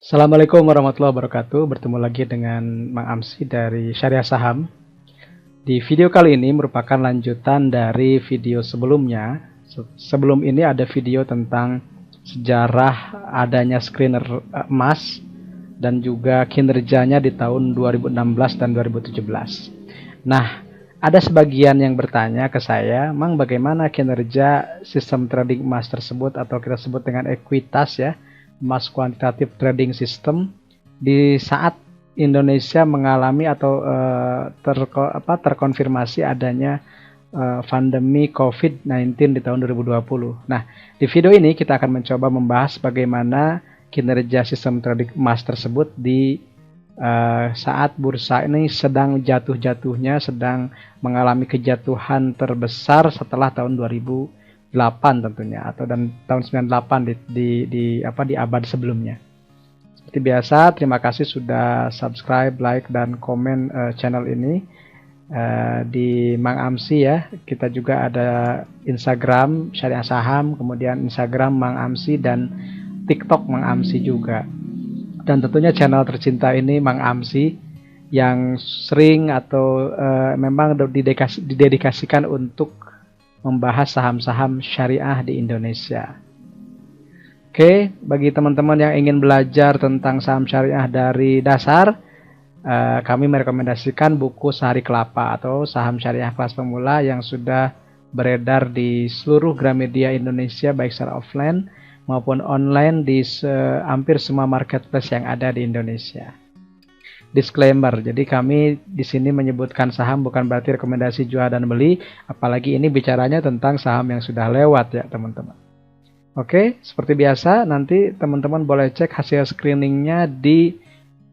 Assalamualaikum warahmatullahi wabarakatuh. Bertemu lagi dengan Mang Amsi dari Syariah Saham. Di video kali ini merupakan lanjutan dari video sebelumnya. Sebelum ini ada video tentang sejarah adanya screener emas dan juga kinerjanya di tahun 2016 dan 2017. Nah, ada sebagian yang bertanya ke saya, Mang, bagaimana kinerja sistem trading emas tersebut atau kita sebut dengan ekuitas ya, emas kuantitatif trading system di saat Indonesia mengalami atau terkonfirmasi adanya pandemi COVID-19 di tahun 2020. Nah, di video ini kita akan mencoba membahas bagaimana kinerja sistem trading emas tersebut di saat bursa ini sedang jatuh-jatuhnya, sedang mengalami kejatuhan terbesar setelah tahun 2008 tentunya, atau dan tahun 98 di abad sebelumnya. Seperti biasa, terima kasih sudah subscribe, like, dan komen channel ini di Mang Amsi ya. Kita juga ada Instagram Syariah Saham, kemudian Instagram Mang Amsi, dan TikTok Mang Amsi juga. Dan tentunya channel tercinta ini Mang Amsi yang sering atau memang didedikasikan untuk membahas saham-saham syariah di Indonesia. Oke, bagi teman-teman yang ingin belajar tentang saham syariah dari dasar, kami merekomendasikan buku Sehari Kelapa atau Saham Syariah Kelas Pemula yang sudah beredar di seluruh Gramedia Indonesia, baik secara offline maupun online di hampir semua marketplace yang ada di Indonesia. Disclaimer, jadi kami di sini menyebutkan saham bukan berarti rekomendasi jual dan beli, apalagi ini bicaranya tentang saham yang sudah lewat ya teman-teman. Oke, seperti biasa nanti teman-teman boleh cek hasil screeningnya di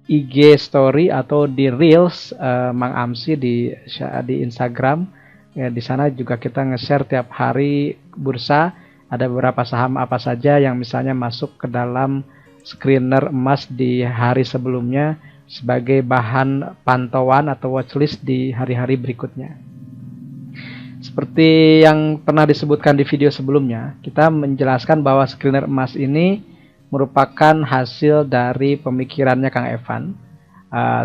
IG Story atau di Reels Mang Amsi di Instagram. Ya, di sana juga kita nge-share tiap hari bursa. Ada beberapa saham apa saja yang misalnya masuk ke dalam screener emas di hari sebelumnya sebagai bahan pantauan atau watchlist di hari-hari berikutnya. Seperti yang pernah disebutkan di video sebelumnya, kita menjelaskan bahwa screener emas ini merupakan hasil dari pemikirannya Kang Evan.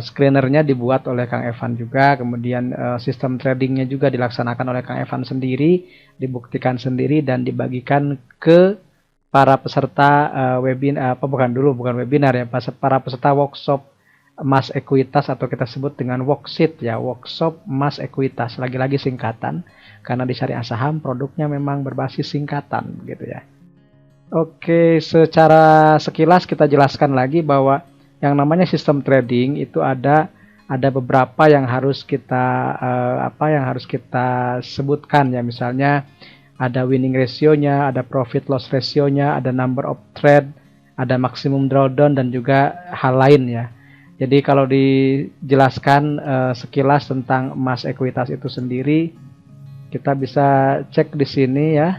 Screenernya dibuat oleh Kang Evan juga, kemudian sistem tradingnya juga dilaksanakan oleh Kang Evan sendiri, dibuktikan sendiri dan dibagikan ke para peserta webinar, bukan webinar ya, para peserta workshop emas ekuitas atau kita sebut dengan worksheet ya, workshop emas ekuitas, lagi-lagi singkatan karena di Syariah Saham produknya memang berbasis singkatan gitu ya. Oke, secara sekilas kita jelaskan lagi bahwa yang namanya sistem trading itu ada beberapa yang harus kita sebutkan ya, misalnya ada winning ratio-nya, ada profit loss ratio-nya, ada number of trade, ada maximum drawdown dan juga hal lain ya. Jadi kalau dijelaskan sekilas tentang emas ekuitas itu sendiri, kita bisa cek di sini ya.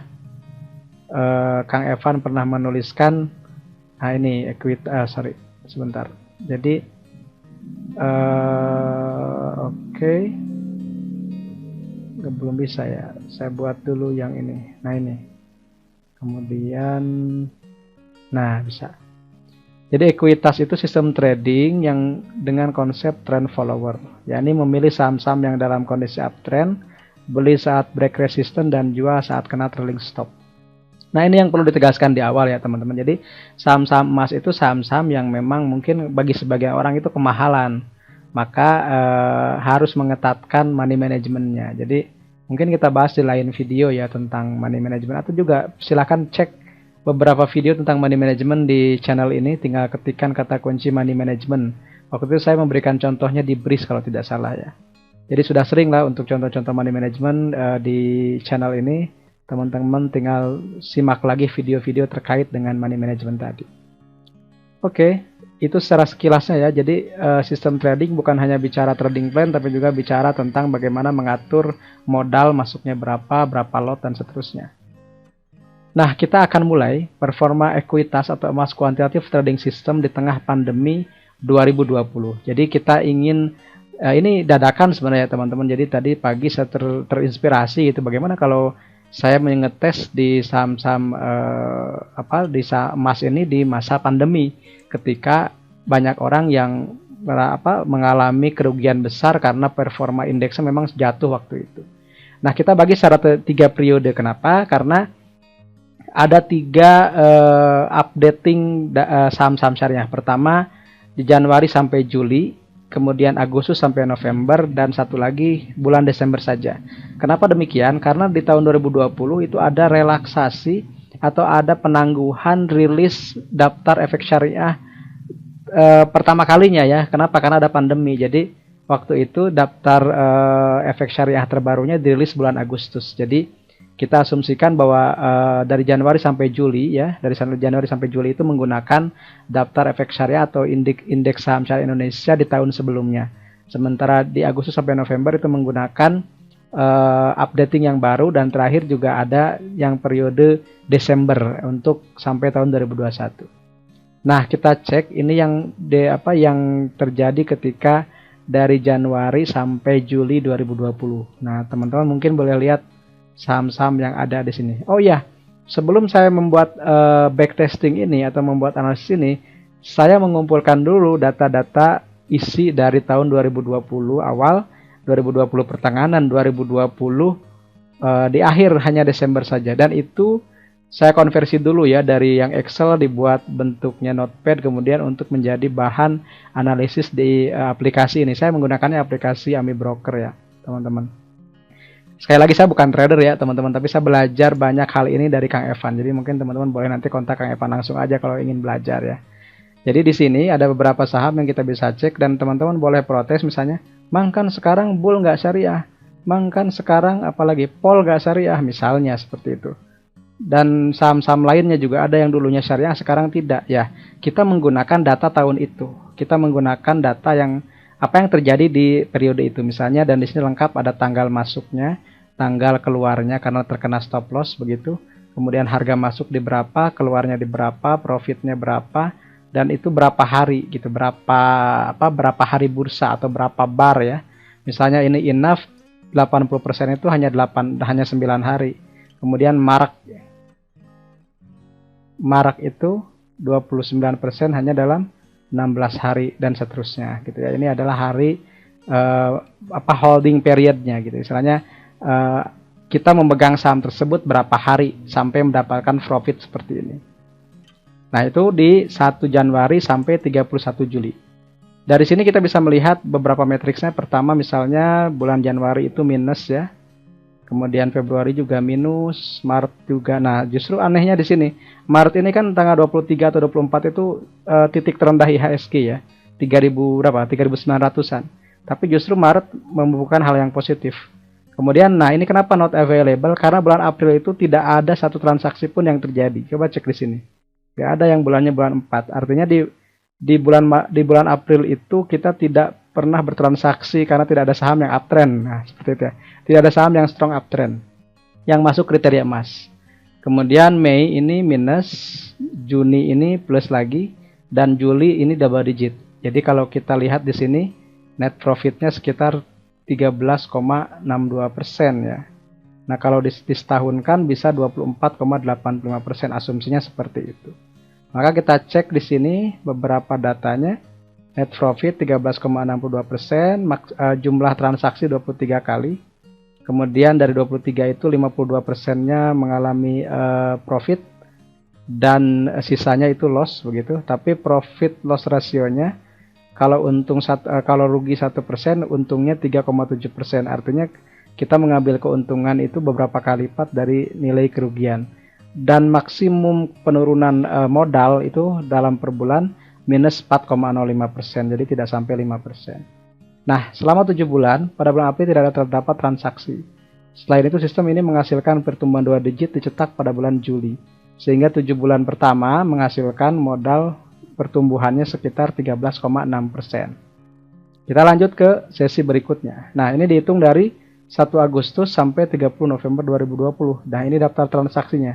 Kang Evan pernah menuliskan, ini sebentar. Jadi oke. Belum bisa ya. Saya buat dulu yang ini. Nah ini. Kemudian, nah bisa. Jadi ekuitas itu sistem trading yang dengan konsep trend follower, yakni memilih saham-saham yang dalam kondisi uptrend, beli saat break resistance dan jual saat kena trailing stop. Nah ini yang perlu ditegaskan di awal ya teman-teman. Jadi saham-saham emas itu saham-saham yang memang mungkin bagi sebagian orang itu kemahalan, maka harus mengetatkan money manajemennya. Jadi mungkin kita bahas di lain video ya tentang money management, atau juga silakan cek beberapa video tentang money management di channel ini, tinggal ketikkan kata kunci money management. Waktu itu saya memberikan contohnya di Breeze kalau tidak salah ya. Jadi sudah sering lah untuk contoh-contoh money management di channel ini. Teman-teman tinggal simak lagi video-video terkait dengan money management tadi. Oke, itu secara sekilasnya ya. Jadi sistem trading bukan hanya bicara trading plan, tapi juga bicara tentang bagaimana mengatur modal masuknya berapa lot dan seterusnya. Nah, kita akan mulai performa ekuitas atau emas kuantitatif trading system di tengah pandemi 2020. Jadi kita ingin, ini dadakan sebenarnya teman-teman. Jadi tadi pagi saya terinspirasi gitu. Bagaimana kalau saya mengetes di saham-saham emas ini di masa pandemi, ketika banyak orang yang mengalami kerugian besar karena performa indeksnya memang jatuh waktu itu. Nah, kita bagi secara 3 periode. Kenapa? Karena ada 3 updating saham-saham syariah. Pertama di Januari sampai Juli, kemudian Agustus sampai November, dan satu lagi bulan Desember saja. Kenapa demikian? Karena di tahun 2020 itu ada relaksasi atau ada penangguhan rilis daftar efek syariah pertama kalinya ya. Kenapa? Karena ada pandemi. Jadi waktu itu daftar efek syariah terbarunya dirilis bulan Agustus. Jadi kita asumsikan bahwa dari Januari sampai Juli ya, dari Januari sampai Juli itu menggunakan daftar efek syariah atau indeks saham syariah Indonesia di tahun sebelumnya. Sementara di Agustus sampai November itu menggunakan updating yang baru, dan terakhir juga ada yang periode Desember untuk sampai tahun 2021. Nah, kita cek ini yang terjadi ketika dari Januari sampai Juli 2020. Nah, teman-teman mungkin boleh lihat saham-saham yang ada di sini. Oh ya, sebelum saya membuat backtesting ini atau membuat analisis ini, saya mengumpulkan dulu data-data isi dari tahun 2020 awal, 2020 pertengahan, dan 2020 di akhir, hanya Desember saja. Dan itu saya konversi dulu ya, dari yang Excel dibuat bentuknya notepad, kemudian untuk menjadi bahan analisis di aplikasi ini. Saya menggunakannya aplikasi Ami Broker ya, teman-teman. Sekali lagi, saya bukan trader ya teman-teman, tapi saya belajar banyak hal ini dari Kang Evan. Jadi mungkin teman-teman boleh nanti kontak Kang Evan langsung aja kalau ingin belajar ya. Jadi di sini ada beberapa saham yang kita bisa cek, dan teman-teman boleh protes misalnya, Mang kan sekarang bull nggak syariah, Mang kan sekarang apalagi pol nggak syariah, misalnya seperti itu. Dan saham-saham lainnya juga ada yang dulunya syariah sekarang tidak ya. Kita menggunakan data tahun itu, kita menggunakan data yang apa yang terjadi di periode itu misalnya, dan di sini lengkap ada tanggal masuknya, tanggal keluarnya karena terkena stop loss begitu, kemudian harga masuk di berapa, keluarnya di berapa, profitnya berapa, dan itu berapa hari gitu, berapa hari bursa atau berapa bar ya. Misalnya ini enough 80% itu hanya 9 hari. Kemudian marak itu 29% hanya dalam 16 hari, dan seterusnya gitu ya. Ini adalah hari holding periodnya gitu. Istilahnya kita memegang saham tersebut berapa hari sampai mendapatkan profit seperti ini. Nah, itu di 1 Januari sampai 31 Juli. Dari sini kita bisa melihat beberapa matriksnya. Pertama misalnya bulan Januari itu minus ya. Kemudian Februari juga minus, Maret juga. Nah, justru anehnya di sini, Maret ini kan tanggal 23 atau 24 itu titik terendah IHSG ya. 3.900-an. Tapi justru Maret membubuhkan hal yang positif. Kemudian, nah ini kenapa not available? Karena bulan April itu tidak ada satu transaksi pun yang terjadi. Coba cek di sini. Tidak ada yang bulannya bulan 4. Artinya di bulan April itu kita tidak pernah bertransaksi karena tidak ada saham yang uptrend. Nah, seperti itu ya. Tidak ada saham yang strong uptrend yang masuk kriteria emas. Kemudian Mei ini minus, Juni ini plus lagi, dan Juli ini double digit. Jadi kalau kita lihat di sini net profitnya sekitar 13,62% ya. Nah, kalau disetahunkan bisa 24,85%, asumsinya seperti itu. Maka kita cek di sini beberapa datanya. Net profit 13,62%, jumlah transaksi 23 kali. Kemudian dari 23 itu 52%-nya mengalami profit, dan sisanya itu loss begitu. Tapi profit loss rasionya kalau rugi 1%, untungnya 3,7%. Artinya kita mengambil keuntungan itu beberapa kali lipat dari nilai kerugian. Dan maksimum penurunan modal itu dalam per bulan minus 4,05%, jadi tidak sampai 5%. Nah, selama 7 bulan, pada bulan April tidak ada terdapat transaksi. Selain itu, sistem ini menghasilkan pertumbuhan 2 digit dicetak pada bulan Juli. Sehingga 7 bulan pertama menghasilkan modal pertumbuhannya sekitar 13,6%. Kita lanjut ke sesi berikutnya. Nah, ini dihitung dari 1 Agustus sampai 30 November 2020. Nah, ini daftar transaksinya.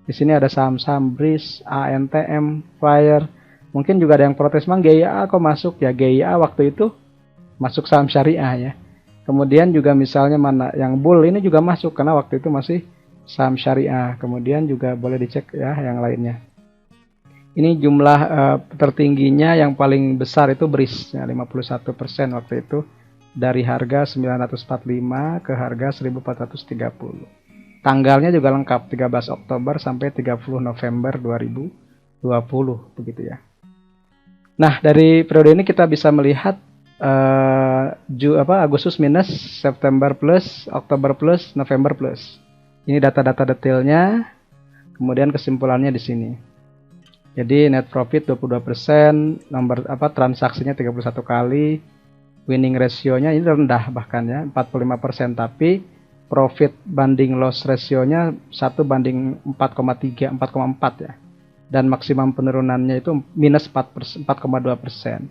Di sini ada saham-saham BRIS, ANTM, Flyer. Mungkin juga ada yang protes, Mang GIA kok masuk ya? GIA waktu itu masuk saham syariah ya. Kemudian juga misalnya mana yang bull ini juga masuk karena waktu itu masih saham syariah. Kemudian juga boleh dicek ya yang lainnya. Ini jumlah tertingginya yang paling besar itu BRIS ya, 51% waktu itu, dari harga 945 ke harga 1430. Tanggalnya juga lengkap, 13 Oktober sampai 30 November 2020 begitu ya. Nah, dari periode ini kita bisa melihat Agustus minus, September plus, Oktober plus, November plus. Ini data-data detailnya. Kemudian kesimpulannya di sini. Jadi net profit 22%, transaksinya 31 kali, winning ratio-nya ini rendah bahkan ya, 45%, tapi profit banding loss ratio-nya 1 banding 4,3, 4,4 ya. Dan maksimum penurunannya itu minus 4%, 4,2%.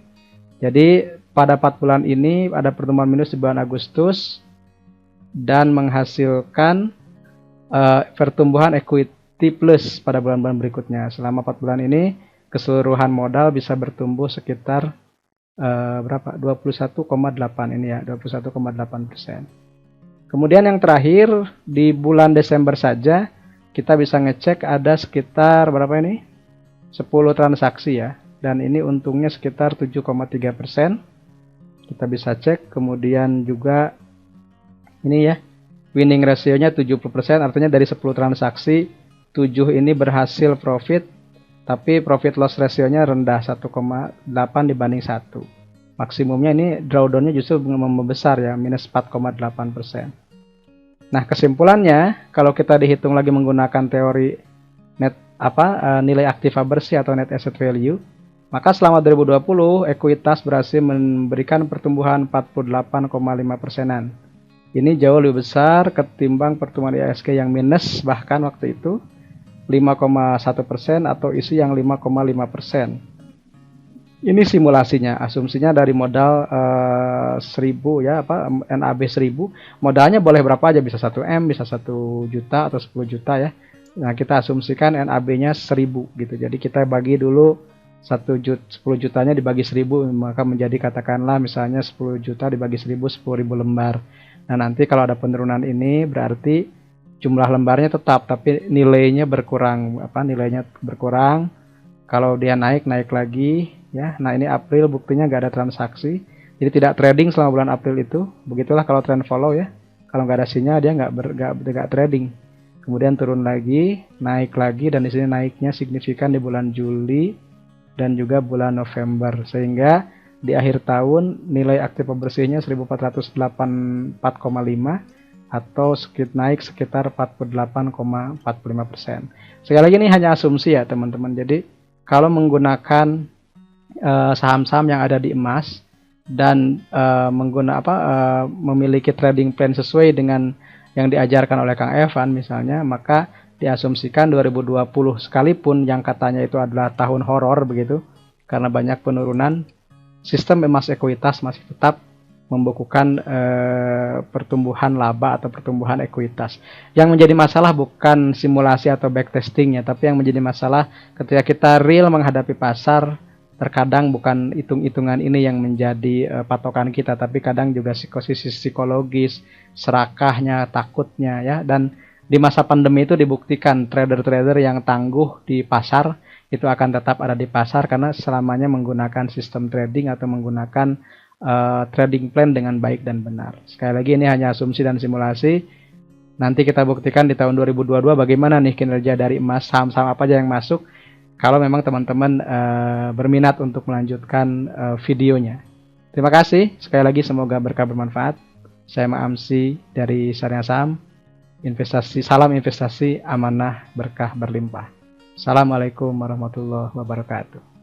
Jadi pada 4 bulan ini ada pertumbuhan minus di bulan Agustus dan menghasilkan pertumbuhan equity plus pada bulan-bulan berikutnya. Selama 4 bulan ini keseluruhan modal bisa bertumbuh sekitar 21,8 ini ya, 21,8%. Kemudian yang terakhir di bulan Desember saja kita bisa ngecek ada sekitar berapa ini? 10 transaksi ya, dan ini untungnya sekitar 7,3%. Kita bisa cek. Kemudian juga ini ya, winning ratio-nya 70%, artinya dari 10 transaksi 7 ini berhasil profit, tapi profit loss ratio-nya rendah, 1,8 dibanding 1. Maksimumnya ini drawdown-nya justru membesar ya, minus 4,8%. Nah, kesimpulannya kalau kita dihitung lagi menggunakan teori nilai aktiva bersih atau net asset value, maka selama 2020 ekuitas berhasil memberikan pertumbuhan 48,5%-an. Ini jauh lebih besar ketimbang pertumbuhan IHSG yang minus bahkan waktu itu 5,1% atau isi yang 5,5%. Ini simulasinya, asumsinya dari modal 1000 ya, NAB 1000. Modalnya boleh berapa aja, bisa 1M, bisa 1 juta atau 10 juta ya. Nah, kita asumsikan NAB-nya 1000 gitu. Jadi kita bagi dulu 10 jutanya dibagi 1000, maka menjadi katakanlah misalnya 10 juta dibagi 1000, 10.000 lembar. Nah, nanti kalau ada penurunan ini berarti jumlah lembarnya tetap, tapi nilainya berkurang. Nilainya berkurang. Kalau dia naik lagi ya. Nah, ini April buktinya nggak ada transaksi. Jadi tidak trading selama bulan April itu. Begitulah kalau trend follow ya. Kalau nggak ada sinyal dia nggak trading. Kemudian turun lagi, naik lagi, dan di sini naiknya signifikan di bulan Juli dan juga bulan November, sehingga di akhir tahun nilai aktiva bersihnya 1484,5 atau naik sekitar 48,45%. Sekali lagi ini hanya asumsi ya teman-teman. Jadi kalau menggunakan saham-saham yang ada di emas dan memiliki trading plan sesuai dengan yang diajarkan oleh Kang Evan misalnya, maka diasumsikan 2020 sekalipun yang katanya itu adalah tahun horor begitu karena banyak penurunan, sistem emas ekuitas masih tetap membukukan pertumbuhan laba atau pertumbuhan ekuitas. Yang menjadi masalah bukan simulasi atau backtestingnya, tapi yang menjadi masalah ketika kita real menghadapi pasar, terkadang bukan hitung-hitungan ini yang menjadi patokan kita, tapi kadang juga psikologis, serakahnya, takutnya ya. Dan di masa pandemi itu dibuktikan trader-trader yang tangguh di pasar itu akan tetap ada di pasar karena selamanya menggunakan sistem trading atau menggunakan trading plan dengan baik dan benar. Sekali lagi ini hanya asumsi dan simulasi. Nanti kita buktikan di tahun 2022 bagaimana nih kinerja dari emas, saham-saham apa aja yang masuk. Kalau memang teman-teman berminat untuk melanjutkan videonya. Terima kasih. Sekali lagi semoga berkah bermanfaat. Saya Ma'amsi dari Syariah Saham. Salam investasi, amanah, berkah berlimpah. Assalamualaikum warahmatullahi wabarakatuh.